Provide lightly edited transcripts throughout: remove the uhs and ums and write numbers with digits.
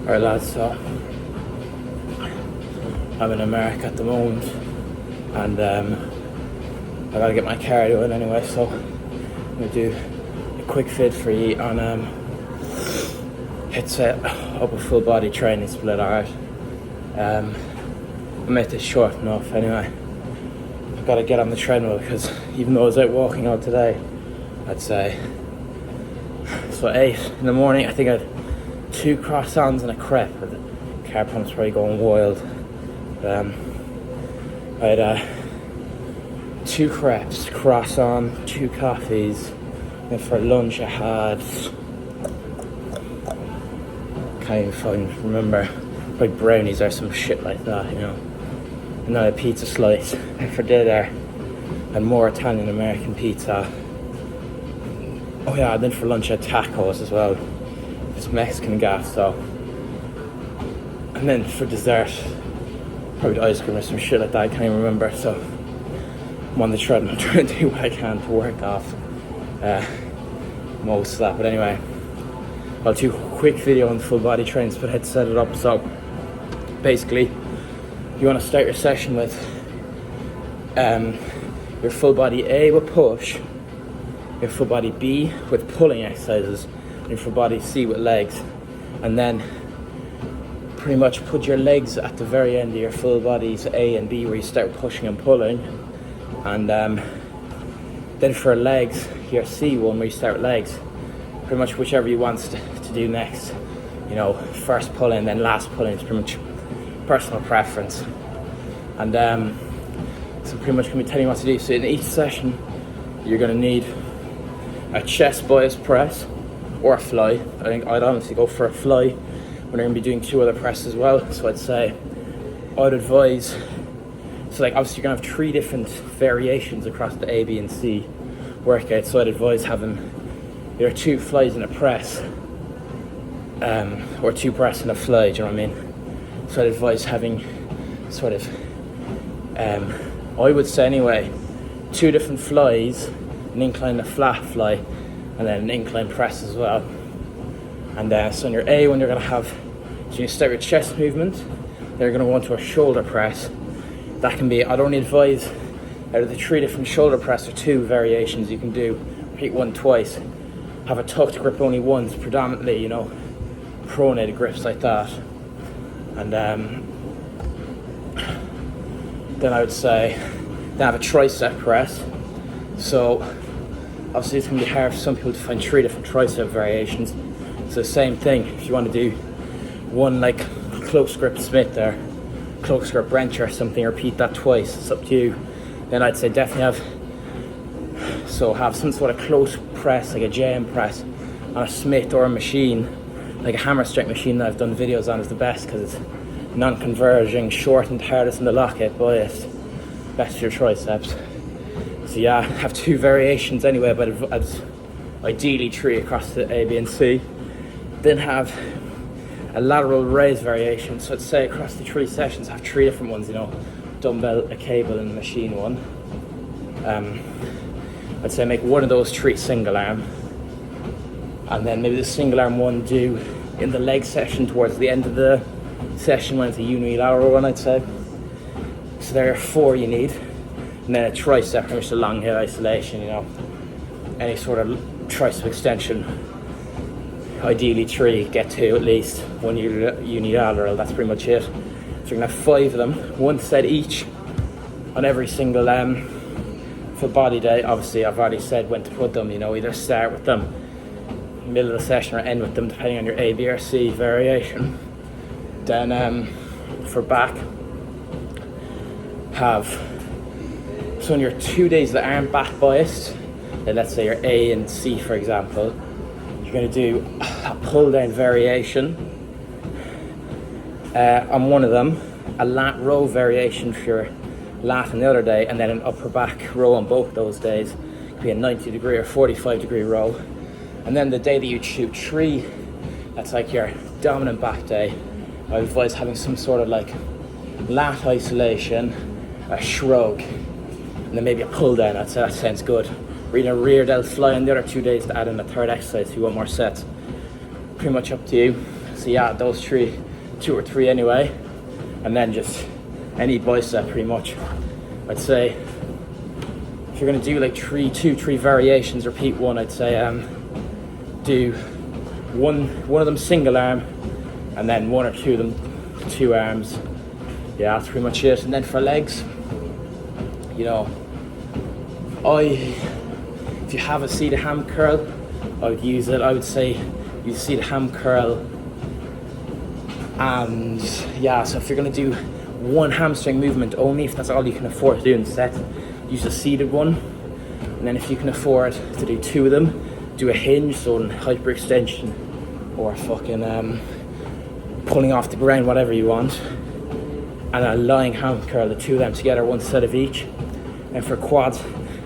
Alright lads, so I'm in America at the moment, and I gotta get my cardio in anyway, so I'm gonna do a quick vid for you on it's up a full body training split. Alright, I made this short enough anyway. I've got to get on the treadmill because even though I was out walking out today, I'd say so 8 in the morning, I think I had 2 croissants and a crepe. The car pump's probably going wild. I had 2 crepes, croissant, 2 coffees, and for lunch I had, can't even remember, like brownies or some shit like that, you know. And then a pizza slice. And for dinner, and more Italian American pizza. Oh yeah, and then for lunch I had tacos as well. It's Mexican gas, so. And then for dessert, probably ice cream or some shit like that, I can't even remember. So I'm on the treadmill trying to do what I can to work off most of that. But anyway, I'll do a quick video on the full body training, but I had to set it up. So basically, you want to start your session with your full body A with push, your full body B with pulling exercises, and your full body C with legs. And then pretty much put your legs at the very end of your full bodies A and B, where you start pushing and pulling. And then for legs, your C one, where you start with legs. Pretty much whichever you want to do next. You know, first pulling, then last pulling. It's pretty much personal preference. And so pretty much going to be telling you what to do. So in each session, you're going to need a chest bias press or a fly. I think I'd honestly go for a fly when you're going to be doing 2 other presses as well. So I'd say, I'd advise, so like obviously you're going to have 3 different variations across the A, B and C workout. So I'd advise having either 2 flies and a press, or 2 press and a fly, do you know what I mean? So I'd advise having sort of, I would say anyway, 2 different flies, an incline and a flat fly, and then an incline press as well. And so in your A one, you're going to have, so you start with chest movement, then you're going to go into a shoulder press. That can be, I'd only advise, out of the 3 different shoulder press, or 2 variations you can do. Repeat one twice. Have a tucked grip only once, predominantly, you know, pronated grips like that. And then I would say, then have a tricep press. So obviously it's going to be hard for some people to find 3 different tricep variations. So same thing, if you want to do one like close grip Smith there, close grip wrench or something, repeat that twice, it's up to you. Then I'd say definitely have some sort of close press, like a JM press on a Smith or a machine, like a hammer strength machine that I've done videos on is the best because it's non-converging, shortened, hardest in the lockout, biased, best for your triceps. So yeah, have 2 variations anyway, but ideally 3 across the A, B and C. Then have a lateral raise variation. So let's say across the 3 sessions, have 3 different ones, you know, dumbbell, a cable and a machine one. I'd say make one of those 3 single arm, and then maybe the single arm one do in the leg session towards the end of the session when it's a unilateral one, I'd say. So there are 4 you need. And then a tricep, which is a long hip isolation, you know, any sort of tricep extension. Ideally 3, get 2 at least, 1 unilateral, that's pretty much it. So you're gonna have 5 of them, 1 set each on every single full body day. Obviously I've already said when to put them, you know, either start with them middle of the session or end with them depending on your A, B or C variation. Then for back, have, so on your 2 days that aren't back biased, let's say your A and C for example, you're going to do a pull down variation on one of them, a lat row variation for your lat on the other day, and then an upper back row on both those days. It could be a 90 degree or 45 degree row. And then the day that you shoot 3, that's like your dominant back day, I advise having some sort of like lat isolation, a shrug, and then maybe a pull down. I'd say that sounds good. Reading a rear delt fly on the other 2 days to add in a 3rd exercise if you want more sets. Pretty much up to you. So yeah, those three, 2 or 3 anyway, and then just any bicep pretty much. I'd say if you're gonna do like 3 variations, repeat one, I'd say do one of them single arm, and then 1 or 2 of them 2 arms. Yeah, that's pretty much it. And then for legs, you know, if you have a seated ham curl, I would use it. I would say use seated ham curl. And yeah, so if you're gonna do one hamstring movement only, if that's all you can afford to do in set, use a seated one. And then if you can afford to do 2 of them, do a hinge, so an hyperextension or fucking pulling off the ground, whatever you want, and a lying ham curl, the 2 of them together, 1 set of each. And for quads,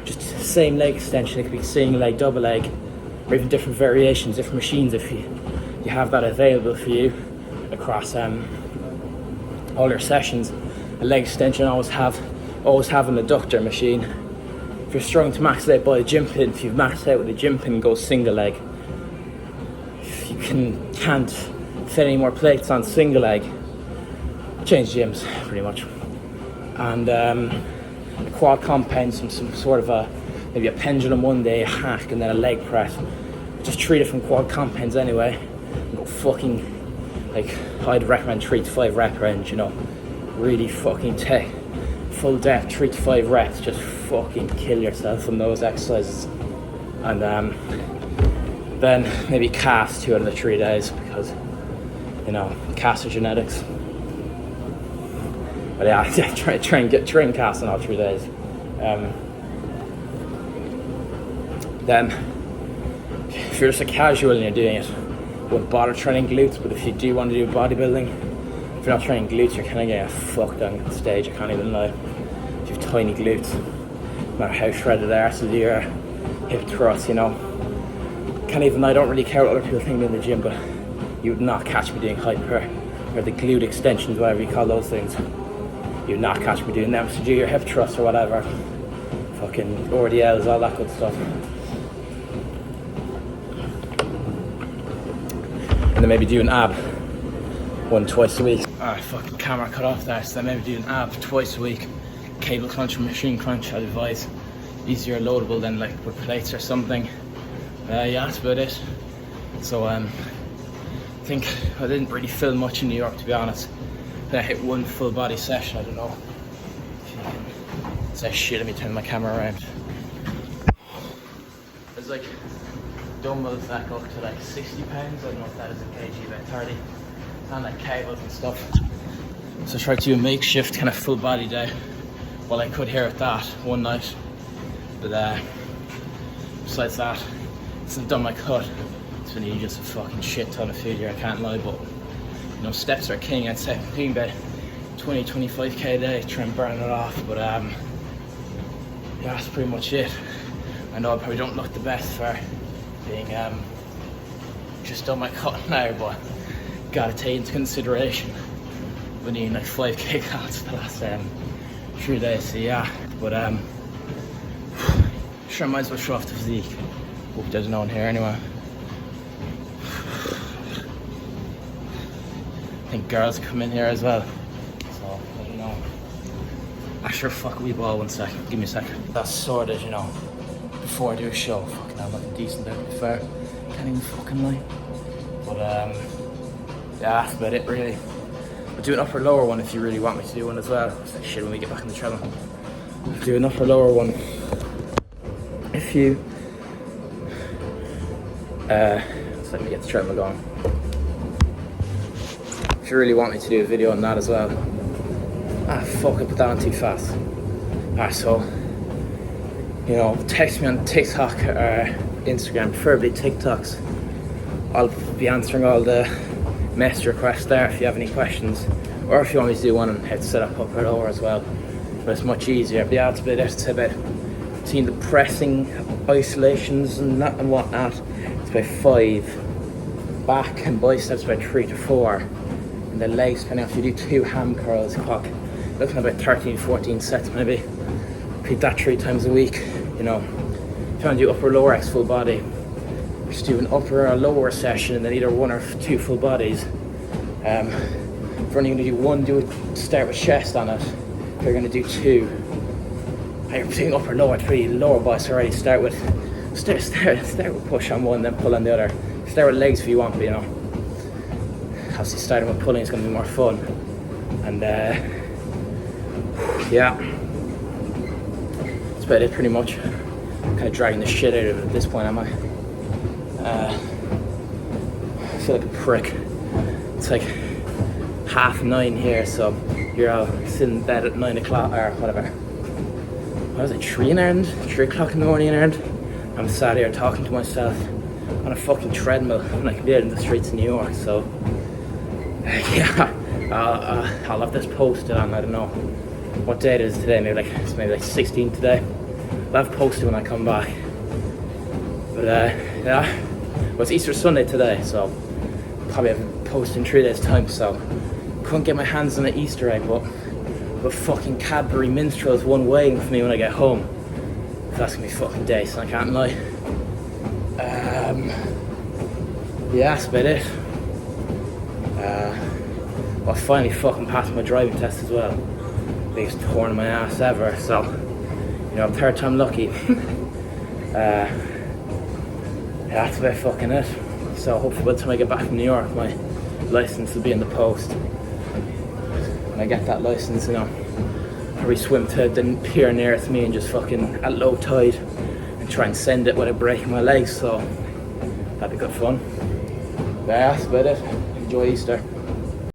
just same leg extension. It could be single leg, double leg, or even different variations, different machines if you have that available for you across all your sessions. A leg extension, always have an adductor machine. If you're struggling to max it out by a gym pin, if you've maxed out with a gym pin, go single leg. If you can't fit any more plates on single leg, change gyms pretty much. And a quad compound, some sort of maybe a pendulum one day, a hack, and then a leg press. Just 3 different quad compounds anyway. And go fucking, like, I'd recommend 3 to 5 rep range, you know. Really fucking take full depth, 3 to 5 reps, just fucking kill yourself from those exercises. And then maybe calves 2 out of the 3 days, because, you know, calves are genetics. But yeah, try and get train calves on all 3 days. Then, if you're just a casual and you're doing it, won't bother training glutes. But if you do want to do bodybuilding, if you're not training glutes, you're kind of getting fucked on stage. I can't even lie. If you have tiny glutes, no matter how shredded they are, so do your hip thrusts, you know. Can't even lie. I don't really care what other people think in the gym, but you would not catch me doing hyper or the glute extensions, whatever you call those things. You would not catch me doing them. So do your hip thrusts or whatever, fucking RDLs, all that good stuff. And then maybe do an ab 1 twice a week. Alright, fucking camera cut off there. So then maybe do an ab 2 a week. Cable crunch or machine crunch, I'd advise. Easier loadable than like with plates or something. Yeah, that's about it. So I think I didn't really film much in New York, to be honest. Then I hit 1 full body session. I don't know if you can say shit. Let me turn my camera around. It's like dumbbells that go up to like 60 pounds. I don't know if that is a kg, about 30. And like cables and stuff. So I tried to do a makeshift kind of full body day. Well, I could hear at that one night. But besides that, since I've done my cut, it's been eating just a fucking shit ton of food here, I can't lie. But you know, steps are king. I'd say I'm doing about 20-25k a day, try and burn it off. But yeah, that's pretty much it. I know I probably don't look the best for being just done my cut now, but gotta take into consideration we're needing like 5k calories for the last 3 days. So yeah, but sure, I might as well show off the physique. Hope there's no one here anyway. I think girls come in here as well, so I don't know. I sure fuck a wee ball 1 second. Give me a second. That's sorted, you know. Before I do a show, fucking I'm looking decent out, to be fair. Can't even fucking lie. But yeah, that's about it really. I'll do an upper lower one if you really want me to do one as well. It's like shit when we get back on the treadmill. I'll do an upper lower one if you so let me get the treadmill going. If you really want me to do a video on that as well. Ah fuck, I put that on too fast. Alright, so you know, text me on TikTok or Instagram, preferably TikToks. I'll be answering all the message requests there if you have any questions, or if you want me to do one on how to set up upper lower as well. But it's much easier. But yeah, it's about seeing the pressing isolations and that and whatnot. It's about 5. Back and biceps about 3 to 4. And the legs, depending on if you do 2 ham curls, looking at about 13-14 sets maybe. Repeat that 3 times a week. You know, if you want to do upper lower X full body, just do an upper or lower session and then either 1 or 2 full bodies, If you're only going to do one, start with chest on it. If you're going to do two, you're doing upper lower, three lower biceps already. Start with push on one, then pull on the other. Start with legs if you want, but you know, obviously starting with pulling is going to be more fun. And yeah, that's about it pretty much. Kind of dragging the shit out of it at this point, am I? I feel like a prick. It's like 9:30 here, so you're all sitting in bed at 9 o'clock or whatever. What was it, 3 o'clock in the morning in Ireland? I'm sat here talking to myself on a fucking treadmill when I can be out in the streets of New York, so yeah, I'll have this posted on, I don't know what date it is today, maybe like 16 today. I'll have posted when I come back. But yeah, well, it's Easter Sunday today, so probably have a post in 3 days time, so couldn't get my hands on an Easter egg, but fucking Cadbury Minstrel's one waiting for me when I get home. So that's gonna be fucking decent, I can't lie. Yeah, that's about it. Well, I finally fucking passed my driving test as well. Biggest torn in my ass ever, so you know, third time lucky. Yeah, that's about fucking it. So hopefully by the time I get back from New York, my license will be in the post. When I get that license, you know, probably swim to the pier nearest me and just fucking at low tide and try and send it without breaking my legs. So that'd be good fun. Yeah, that's about it. Enjoy Easter.